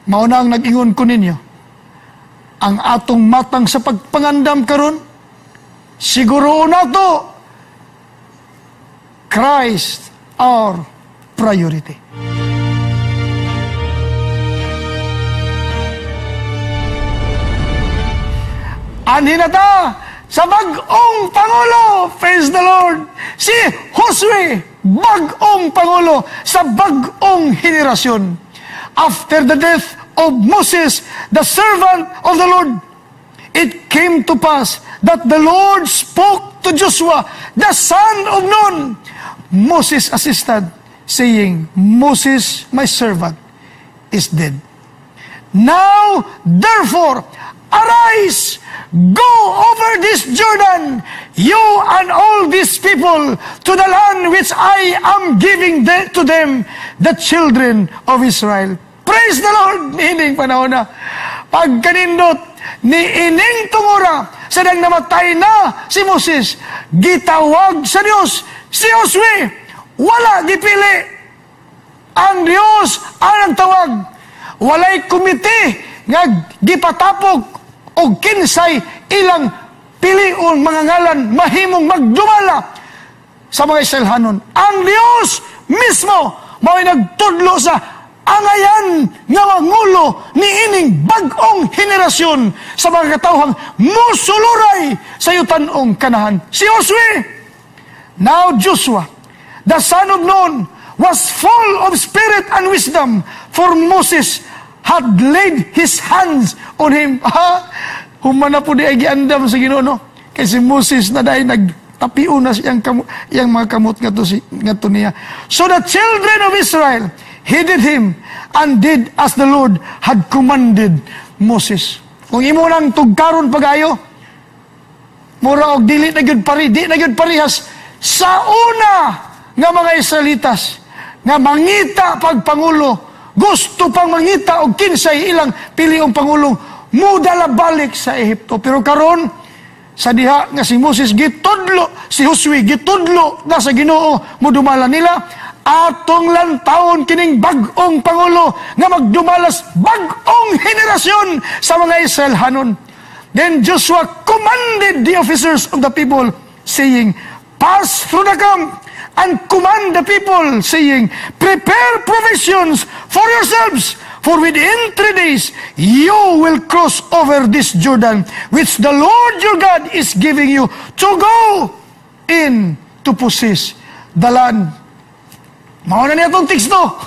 Mauna ang nag-ingon ko ninyo, ang atong matang sa pagpangandam karon, siguro nato, Christ our priority. Anhin na ta sa bag-ong Pangulo, praise the Lord, si Josue, bag-ong Pangulo sa bag-ong henerasyon. After the death of Moses, the servant of the Lord, it came to pass that the Lord spoke to Joshua, the son of Nun, Moses' assistant, saying, Moses, my servant, is dead. Now, therefore, arise, go over this Jordan, you and all these people, to the land which I am giving to them, the children of Israel. Praise the Lord! Ining panahon na. Pagkanindot ni ining tungura, sadang namatay na si Moses, gitawag sa Diyos, si Josue, wala gipili. Ang Diyos ang tawag. Walay komite nga gipatapok o kinsay ilang pilion mga ngalan mahimong magdumala sa mga Israelhanon. Ang Diyos mismo mao'y nagtudlo sa angayan nga mangulo ni ining bag-ong henerasyon sa mga katawhang musuluray sa yutanong kanahan. Si Josue. Now Joshua, the son of Nun, was full of spirit and wisdom, for Moses had laid his hands on him. Humana po di ay giandam sa Ginoo, no? Kasi Moses na dahil nagtapiu na siyang mga kamot nga to niya. So the children of Israel heeded him and did as the Lord had commanded Moses. Kung imo nang tugkaron pagayo, mura og dili na gyud parihas sa una nga mga Israelitas nga mangita pagpangulo, gusto pang mangita og kinsay ilang piliong pangulong mudala balik sa Ehipto. Pero karon sa diha nga si Moses gitudlo, si Josue gitudlo na sa Ginoo, mudumala nila atong lantawon kining bag-ong pangulo nga magdumalas bag-ong henerasyon sa mga Israelhanon. Then Joshua commanded the officers of the people, saying, pass through the camp and command the people, saying, prepare provisions for yourselves, for within 3 days you will cross over this Jordan, which the Lord your God is giving you to go in to possess the land. Mauna niya itong teksto.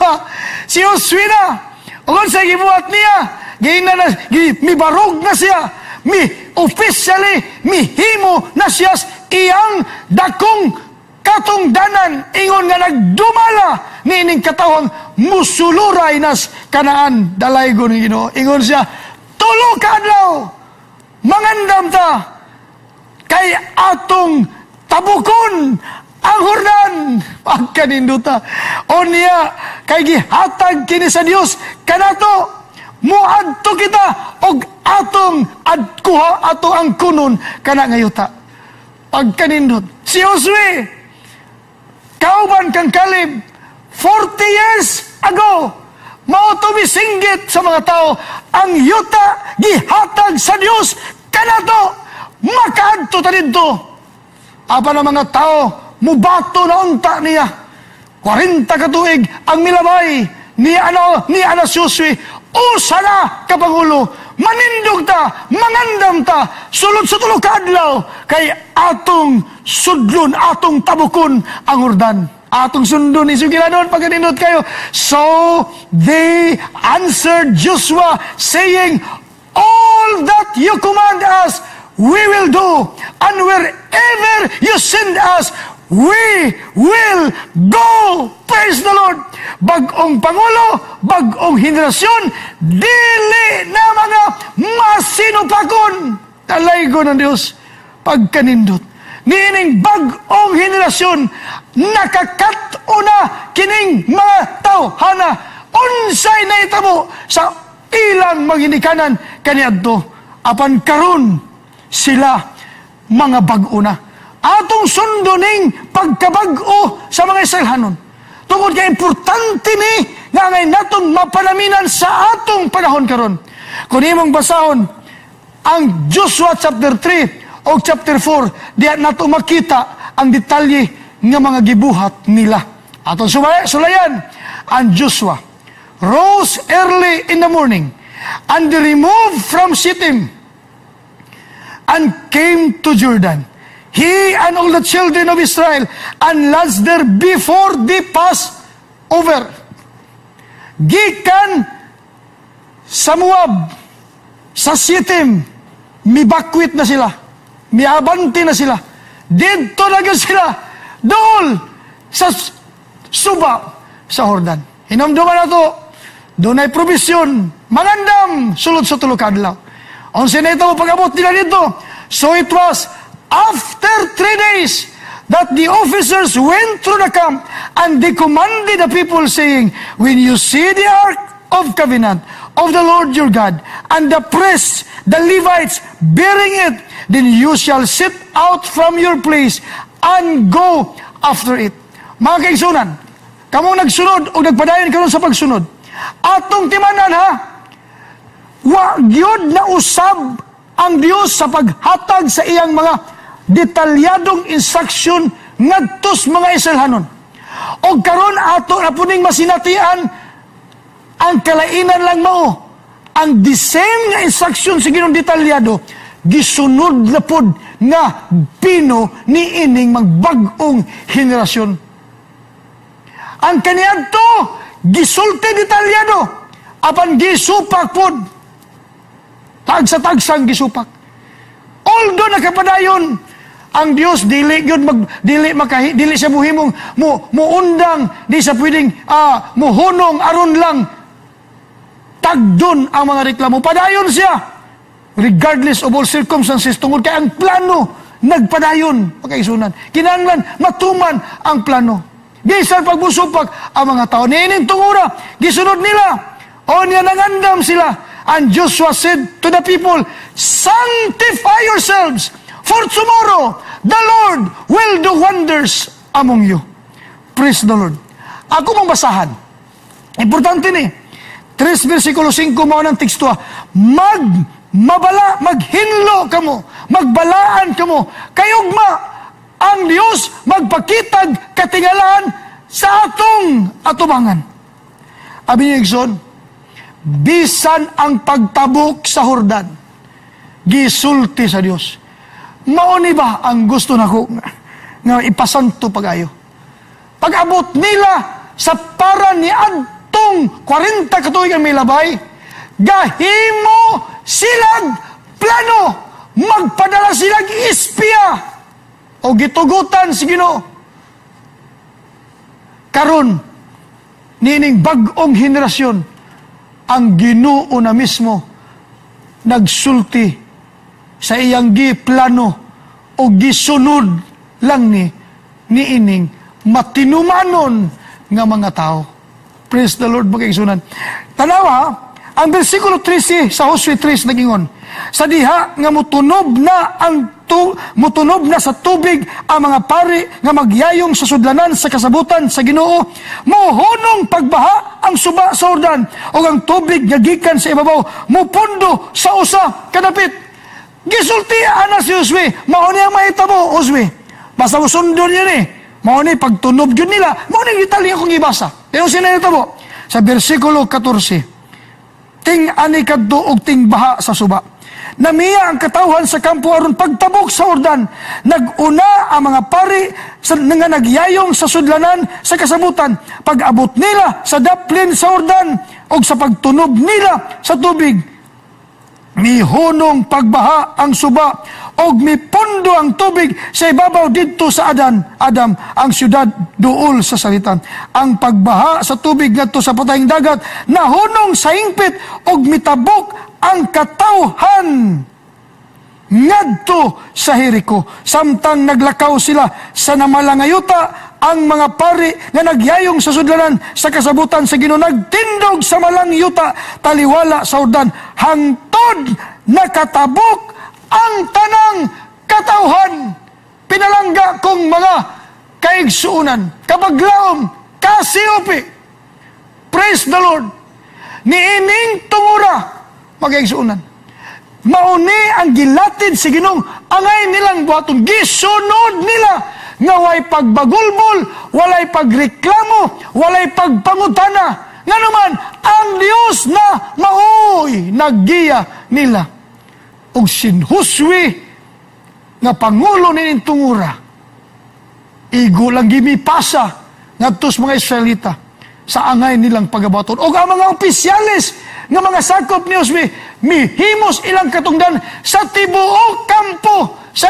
Si Josue na, o kung sa gibuhat niya, mibarog na siya, officially, mihimo na siya iyang dakong katungdanan, ingon nga nagdumala ni ining katawang musuluray nas Kanaan, dalaygo ni Ginoo. Ingon siya, tulo ka adlaw, mangandam ta, kay atong tabukon ang Jordan. Pagkaninduta, o niya, kay gihatag kini sa Dios kanato, muadto kita, og atong adkuha ato ang kunon kana ngayuta. Pagkanindot, si Josue, kauban kang Caleb, 40 years ago, mao to bisinggit sa mga tao, ang yuta gihatag sa Dios kanato, makaadto ta didto. Apa na mga tao, mubato na unta niya. 40 katuig ang milabay ni Anas Josue, usa na kapangulo, manindog ta, mangandam ta, sulod sa tulo ka adlaw, kay atong sudlon, atong tabukon ang Jordan. Atong sundon, isugilanon, pagkanindot kayo. So, they answered Joshua, saying, all that you command us, we will do, and wherever you send us, we will go. Praise the Lord. Bag-ong Pangulo, bag-ong henerasyon, dili na mga masinupakon. Talaygo ng Diyos, pagkanindot. Niining bag-ong henerasyon, nakakatuna kining mga tao, hana, unsay na itamo sa ilang maginikanan kaniadto. Apan karon sila mga bag-una. Atong sunduning pagkabag-o sa mga Israelhanon. Tungod kay importante ni nga ngay natong mapanaminan sa atong panahon karon. Kung imong basahon ang Joshua chapter 3 o chapter 4, diya nato makita ang detalye nga mga gibuhat nila. Atong sulayan, ang Joshua rose early in the morning and removed from Shittim and came to Jordan, he and all the children of Israel, and lodged there before the Passover. Gikan sa Moab, sa Shittim, mibakwit na sila, miabanti na sila, dito na sila, doon sa Suba, sa Jordan. Hinamduman na to, doon ay provision, magandam, sulod sa tulukadlaw. Onse na ito, pag-abot nila dito. So it was after 3 days that the officers went through the camp and they commanded the people, saying, when you see the ark of covenant of the Lord your God and the priests, the Levites, bearing it, then you shall sit out from your place and go after it. Mga kaigsunan, kamo nagsunod o nagpadayon karon sa pagsunod. Atong timanan ha, wa gyud na usab ang Dios sa paghatag sa iyang mga detalyadong instruction ngadtos mga Israelhanon. O karon ato na puning masinatian ang kalainan lang mao. Ang the same nga instruction sa Ginoong detalyado gisunod na pod nga pino ni ining magbag-ong henerasyon. Ang kaniadto gisulti detalyado apan gisupak pod. Tagsa-tagsang gisupak. Although nakapadayon ang Dios dili gyud dili siya muhimong muundang, di sa pwedeng muhunong aron lang tagdon ang mga reklamo. Padayon siya regardless of all circumstances tungod kay ang plano nagpadayon pagkaisunan. Kinahanglan matuman ang plano. Bisan pagbusupak ang mga tao niining tungura gisunod nila. O niya nangandam sila. And Joshua said to the people, sanctify yourselves, for tomorrow the Lord will do wonders among you. Praise the Lord. Ako mong basahan. Importante ni. 3 versikulo 5 mao ng teksto. Maghinlo kamo, magbalaan kamo, kayugma ang Dios magpakitag katingalan sa atong atubangan. Abi ni Igsoon, bisan ang pagtabok sa Jordan, gisulti sa Dios. Mao ni ba ang gusto nako nga ipasanto pagayo? Pag-abot nila sa para ni adtong 40 katuig ang milabay, gahimo silang plano, magpadala silang ispya o gitugutan si Ginoo. Karon nining bag-ong henerasyon, ang Ginoo na mismo nagsulti sa iyang giplano o gisunod lang ni ining matinumanon nga mga tao. Praise the Lord, magkaigsunan. Tanawa, ang versikulo 13 sa Josue 3 nagingon, sa diha nga mutunob na sa tubig ang mga pari nga magyayong sa sudlanan sa kasabutan sa Ginoo, mohunong pagbaha ang suba sa Jordan o ang tubig nga gikan sa ibabaw mupundo sa usa kadapit. Gisultian na si Josue, mao ni ang mahitabo Josue. Basta musundo niya ni, mao ni pagtunob yun nila, mao ni gitali akong ibasa. Pero sinahitabo sa versikulo 14, ting ani kadto og ting baha sa suba. Namiya ang katawhan sa kampo aron pagtabok sa Jordan. Naguna ang mga pari nga nagyayong sa sudlanan sa kasabutan. Pag-abot nila sa daplin sa Jordan o sa pagtunob nila sa tubig, mihunong pagbaha ang suba o mipundo ang tubig sa ibabaw dito sa Adam, ang siyudad duol sa salitan. Ang pagbaha sa tubig ngadto sa patayng dagat, nahunong sa hingpit o mitabok ang katawhan ngadto sa Jericho. Samtang naglakaw sila sa namalangayuta, ang mga pari nga nagyayong sa sudlanan sa kasabutan sa Ginoo nagtindog sa malangyuta taliwala sa Jordan, hangtod nakatabok ang tanang katawhan. Pinalangga kong mga kaigsuunan, kabaglaom, Kasiopi. Praise the Lord. Niining tungura, magkaigsuunan. Mauni ang gilatid si Ginong, angay nilang buhaton, gisunod nila, nga way pagbagulbol, walay pagreklamo, walay pagpangutana. Nga naman, ang Diyos na maoy, naggiya nila. Og sinhuswi, nga Pangulo nining tungura, igo lang gimipasa, nga tos mga Israelita, sa angay nilang pagabaton. O ang mga opisyalis, nga mga sakop ni Osmi, mihimos ilang katungdan sa tibuok kampo sa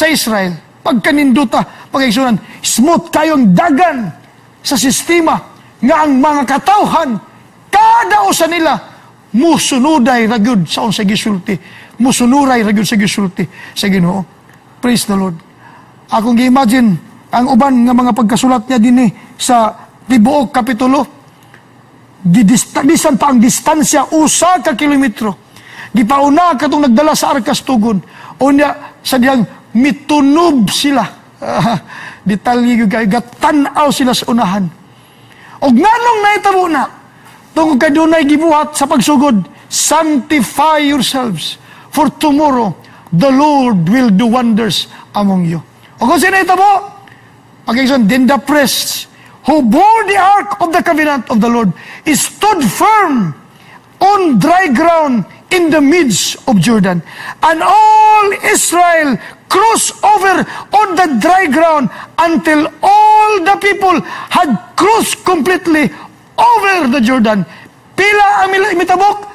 Israel. Pagkaninduta, pag-igsunan, smooth kayong dagan sa sistema nga ang mga katawhan, kada usa nila, musunuday ragyod sa unsay gisulti, musunuray ragyod sa gisulti sa Ginoo. Praise the Lord. Akong gi-imagine, ang uban nga mga pagkasulat niya din sa tibuok kapitulo, bisan pa ang distansya, 1 ka kilometro. Gipauna katong nagdala sa arkas tugon. Unya, sa diyang mitunob sila. Detalye kayo, gatanaw sila sa unahan. O nganong naitabo na, tungkol kay dunay gibuhat sa pagsugod, sanctify yourselves, for tomorrow, the Lord will do wonders among you. O kung sino itabo, pag-ikson, then the priests, who bore the ark of the covenant of the Lord, stood firm on dry ground in the midst of Jordan. And all Israel crossed over on the dry ground until all the people had crossed completely over the Jordan. Pila ang mitabok?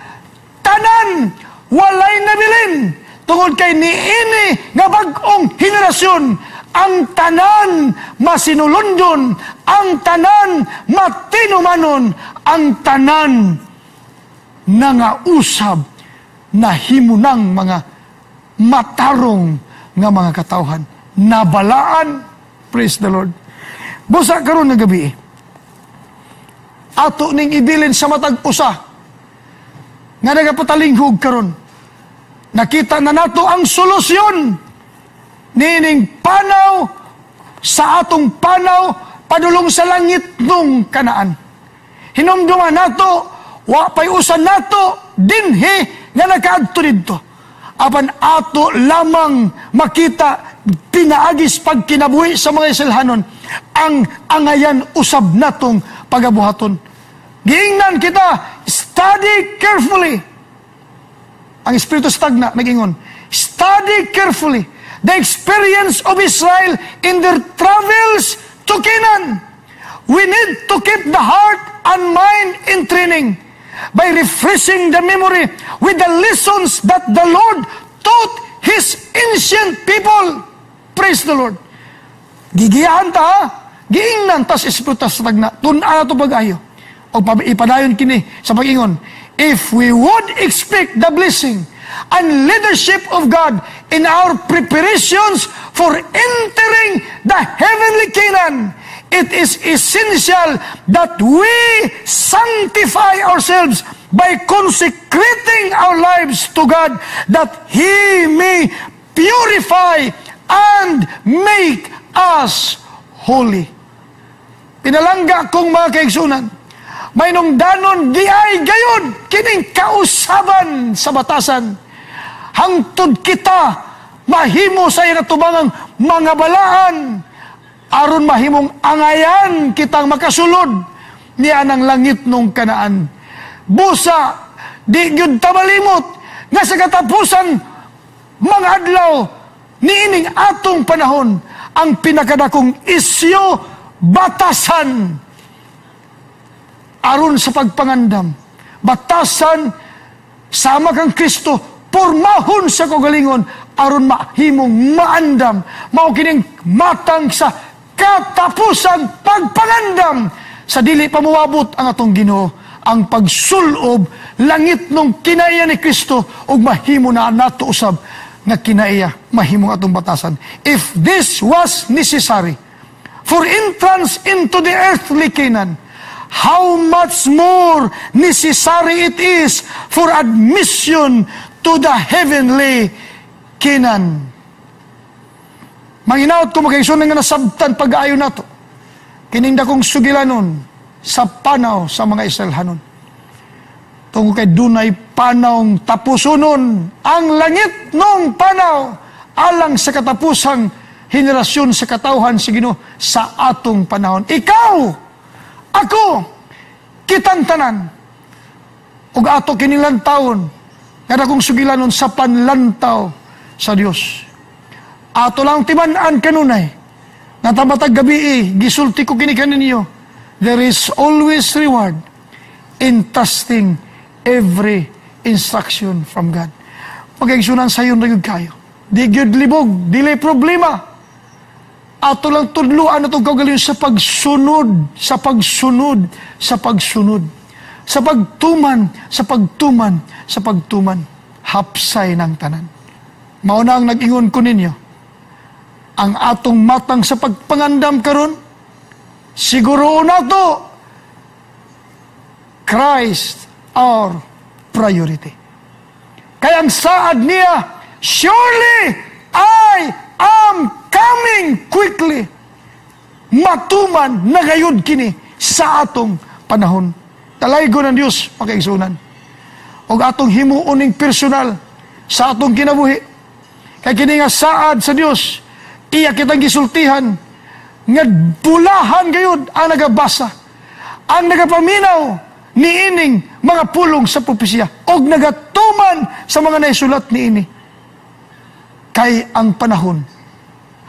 Tanan, walay nabilin. Tungod kay niini nga bag-ong henerasyon, ang tanan masinulundon, ang tanan matinumanon, ang tanan nangausab na himunang mga matarong nga mga katawhan. Nabalaan, praise the Lord. Busa karon nga gabi, ato ning ibilin sa matag usa, nga nagapatalinghog karon. Nakita na nato ang solusyon nining panaw sa atong panaw padulong sa langit nung Kanaan. Hinumduman nato, wa pay usan nato dinhi nga nakaadto didto. Apan ato lamang makita pinaagis pagkinabuhi sa mga Israelhanon ang angayan usab natong pagabuhaton. Giingnan kita, study carefully. Ang Espiritu sa tagna nagingon, study carefully the experience of Israel in their travels to Canaan. We need to keep the heart and mind in training by refreshing the memory with the lessons that the Lord taught His ancient people. Praise the Lord. Gigiyahan ta, giingnan ta sa Espiritu sa tagna, tun-a to pag-ayo. O ipadayon kini sa pag-ingon, if we would expect the blessing and leadership of God in our preparations for entering the heavenly Canaan, it is essential that we sanctify ourselves by consecrating our lives to God, that He may purify and make us holy. Pinalangga kong mga kaigsunan, may nung danon di ay gayon kining kausaban sa batasan. Hangtod kita mahimo sa inatubangang mga balaan, aron mahimong angayan kitang makasulod niya ng langit nung Kanaan. Busa, di gyud tamalimot nga sa katapusan mga adlaw niining atong panahon, ang pinakadakong isyo batasan aron sa pagpangandam. Batasan sama kang Kristo, pormahon sa kagalingon aron mahimong maandam. Mao kining matang sa katapusan pagpangandam sa dili pamuabot ang atong Ginoo, ang pagsulob langit nung kinaiya ni Kristo ug mahimo na nato usab nga kinaiya mahimong atong batasan. If this was necessary for entrance into the earthly Canaan, how much more necessary it is for admission to the heavenly Canaan. Manginaot ko magkaigsunan nga nasabtan pag-aayo nato, kining dakong sugilanon sa panaw sa mga Israelhanon. Tungkol kay dunay panawng tapusunon ang langit nung panaw alang sa katapusang henerasyon sa katawhan si Ginoo sa atong panahon. Ikaw, ako, kitang tanan, ug ato kinilang taon, nga dakong sugilanon sa panlantaw sa Dios. Ato lang timan-an kanunay, nga tamatag gabi gisulti ko kini kaninyo, there is always reward in trusting every instruction from God. Pag-aigsunan sa iyo na yun kayo. Di gyud libog, dili problema. Ato lang tudluan atong kaugalingon sa pagsunod, sa pagsunod, sa pagsunod. Sa pagtuman, sa pagtuman, sa pagtuman. Hapsay ng tanan. Mauna ang nag-ingon ko ninyo, ang atong matang sa pagpangandam karon, siguro nato, Christ our priority. Kaya ang saad niya, surely I am coming quickly. Matuman na gayud kini sa atong panahon. Talaygo ng Diyos, makaigsunan. O atong himuuning personal sa atong kinabuhi. Kaya kini nga saad sa Diyos, iya kitang gisultihan, nga bulahan gayud ang nagabasa, ang nagapaminaw, niining mga pulong sa propesya og nagatuman sa mga naisulat niini. Kay ang panahon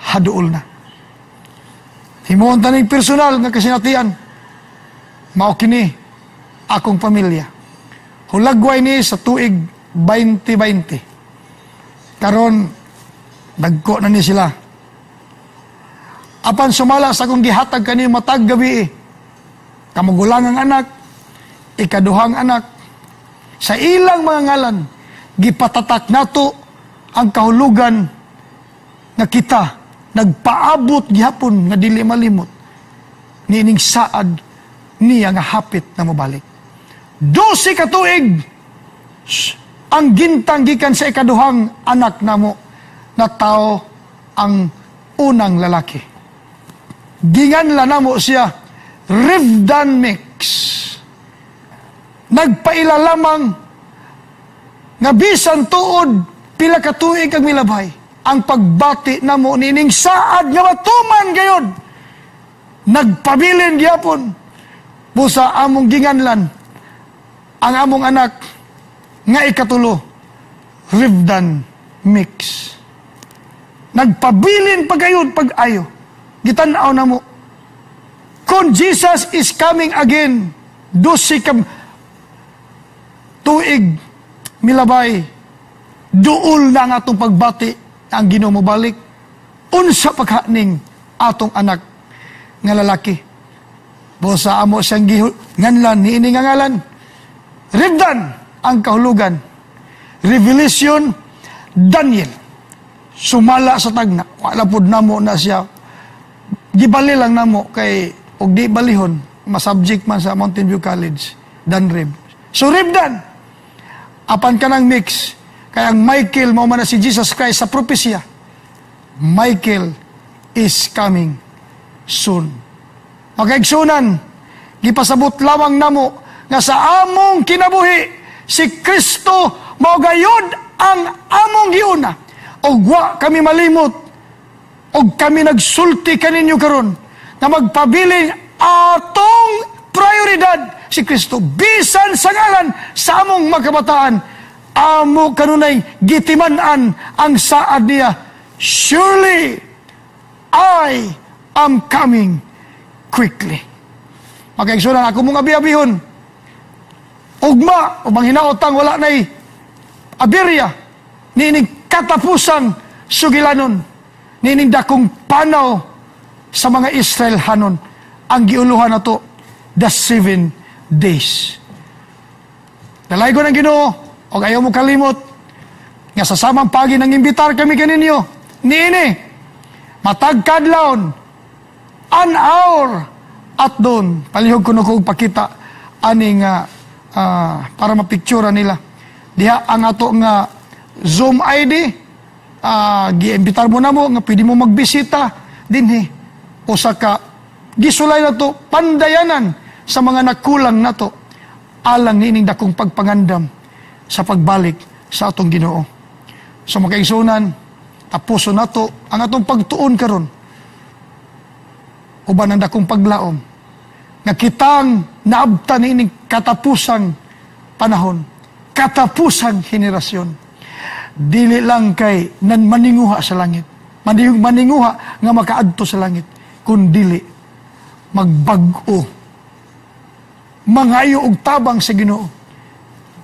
haduol na. Himuon taning personal nga kasinatian, mao kini akong pamilya. Hulagway ni sa tuig 2020. Karon dagko na ni sila. Apan sumala sa akong gihatag kani matag gabi, kamugulang ang anak, ikaduhang anak, sa ilang mga ngalan, gipatatak nato ang kahulugan nga kita nagpaabot gihapon nga dili malimot niining saad niya nga hapit na mobalik. 12 ka tuig ang gintang gikan sa ikaduhang anak namo na tao ang unang lalaki. Ginganla namo siya Rivdan Mix. Nagpaila lamang nga bisan tuod pila ka tuig ang milabay ang pagbati namo nining saad nga matuman gayod. Nagpabilin gyapon busa among ginganlan ang among anak nga ikatulo, Rivdan Mix. Nagpabilin pagayod pag-ayo. Gitan-aw namo, kung Jesus is coming again, 12 ka tuig milabay, duol na ang atong pagbati ang Ginoo mobalik. Unsa paghaning atong anak nga lalaki. Busa amo siyang nganlan niini nga ngalan. Rivdan ang kahulugan. Revelation Daniel. Sumala sa tagna. Wala pud namo na siya. Gibali lang namo kay og di balihon masubject man sa Mountain View College. Danrib. So Rivdan, apan ka ng mix, kaya ang Michael, mao man na si Jesus Christ sa propesya. Michael is coming soon. Makaigsunan, gipasabot lamang namo nga sa among kinabuhi, si Kristo mao gayud ang among giuna. Og wa kami malimot, og kami nagsulti kaninyo karon na magpabiling atong prioridad si Kristo. Bisan sa ngalan sa among magkabataan, amo kanunay gitiman-an ang saad niya, surely I am coming quickly. Makaigsunan ako mong abi-abihon. Ugma, ubang hinaotang wala na'y abirya, nining katapusang sugilanon, nining dakong panaw sa mga Israelhanon, ang giuluhan na to, the 7 days. Dalay ko ng Ginoo, o ayaw mo kalimot, nga sa samang pagi nang imbitar kami kaninyo, niini, matagkadlaon, an hour, at doon, palihog ko na kong pakita, aning para mapictura nila. Diha ang ato nga Zoom ID, gi-imbitar mo na mo, nga pwede mo magbisita, dinhi, usa ka gisulay nato pandayanan sa mga nakulang nato alang nining dakong pagpangandam sa pagbalik sa atong Ginoo. Sa mga kaigsunan, tapuson nato ang atong pagtuon karon uban ang dakong paglaom nga kitang naabtan nining katapusang panahon, katapusang henerasyon. Dili lang kay nan maninguha sa langit, maninguha nga makaadto sa langit, kundili magbag-o, mangayo og tabang sa Ginoo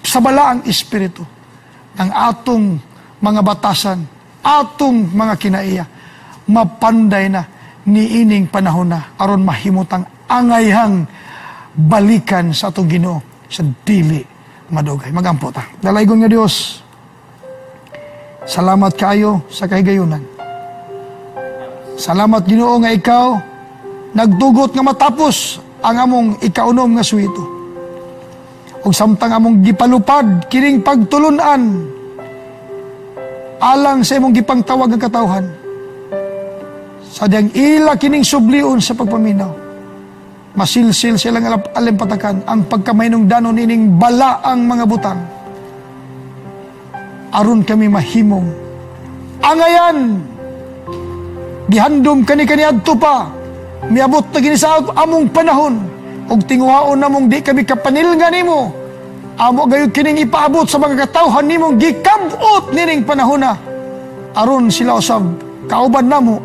sa balaang espiritu ng atong mga batasan, atong mga kinaiya, mapanday na niining panahon na aron mahimutang angayhang balikan sa atong Ginoo sa dili madugay. Magampo ta. Dalaygon nga Dios, salamat kaayo sa kahigayunan. Salamat Ginoo nga ikaw nagdugot nga matapos ang among ikaunom nga suwito. Ug samtang among gipalupad kining pagtulunan alang sa imong gipangtawag nga katawhan, sadyang ila kining sublion sa pagpaminaw, masilsil silang alimpatakan ang pagkamaynong danon ining balaang mga butang aron kami mahimong angayan gihandom kani adto pa miabot na gini sa among panahon ug tinguhaon namong di kami kapanilngan nimo amo gayud kining ipaabot sa mga katawhan nimong gikab-ot nining panahon na aron sila usab kauban namo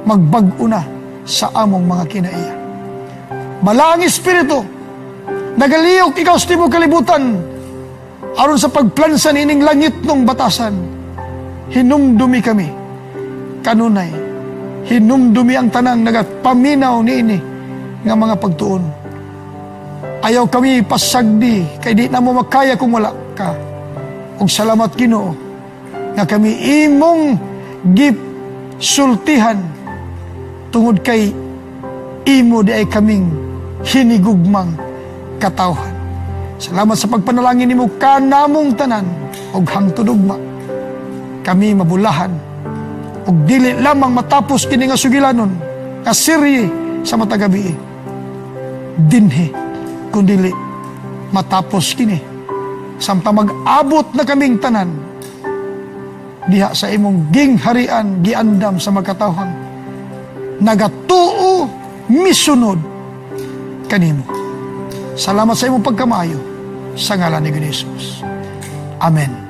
magbag-o na sa among mga kinaiya. Balaang Espiritu, nagaliyok ikaw sa tibok kalibutan aron sa pagplansa nining langit ng batasan. Hinumdumi kami kanunay, hinumdumi ang tanang nagapaminaw niini nga mga pagtuon. Ayaw kami pasagdi kay di na mo makaya kung wala ka. Ug salamat Ginoo nga kami imong gisultihan tungod kay imo di ay kaming hinigugmang katawhan. Salamat sa pagpanalangin nimo kanamong tanan ug hangtod ugma kami mabulahan ug dili lamang matapos kini nga sugilanon nga serye sa matagabi dinhi kundili matapos kini samtang mag-abot na kaming tanan diha sa imong gingharian giandam sa magkatawhan nagatuo misunod kanimo. Salamat sa imong pagkamayo sa ngalan ni Jesus. Amen.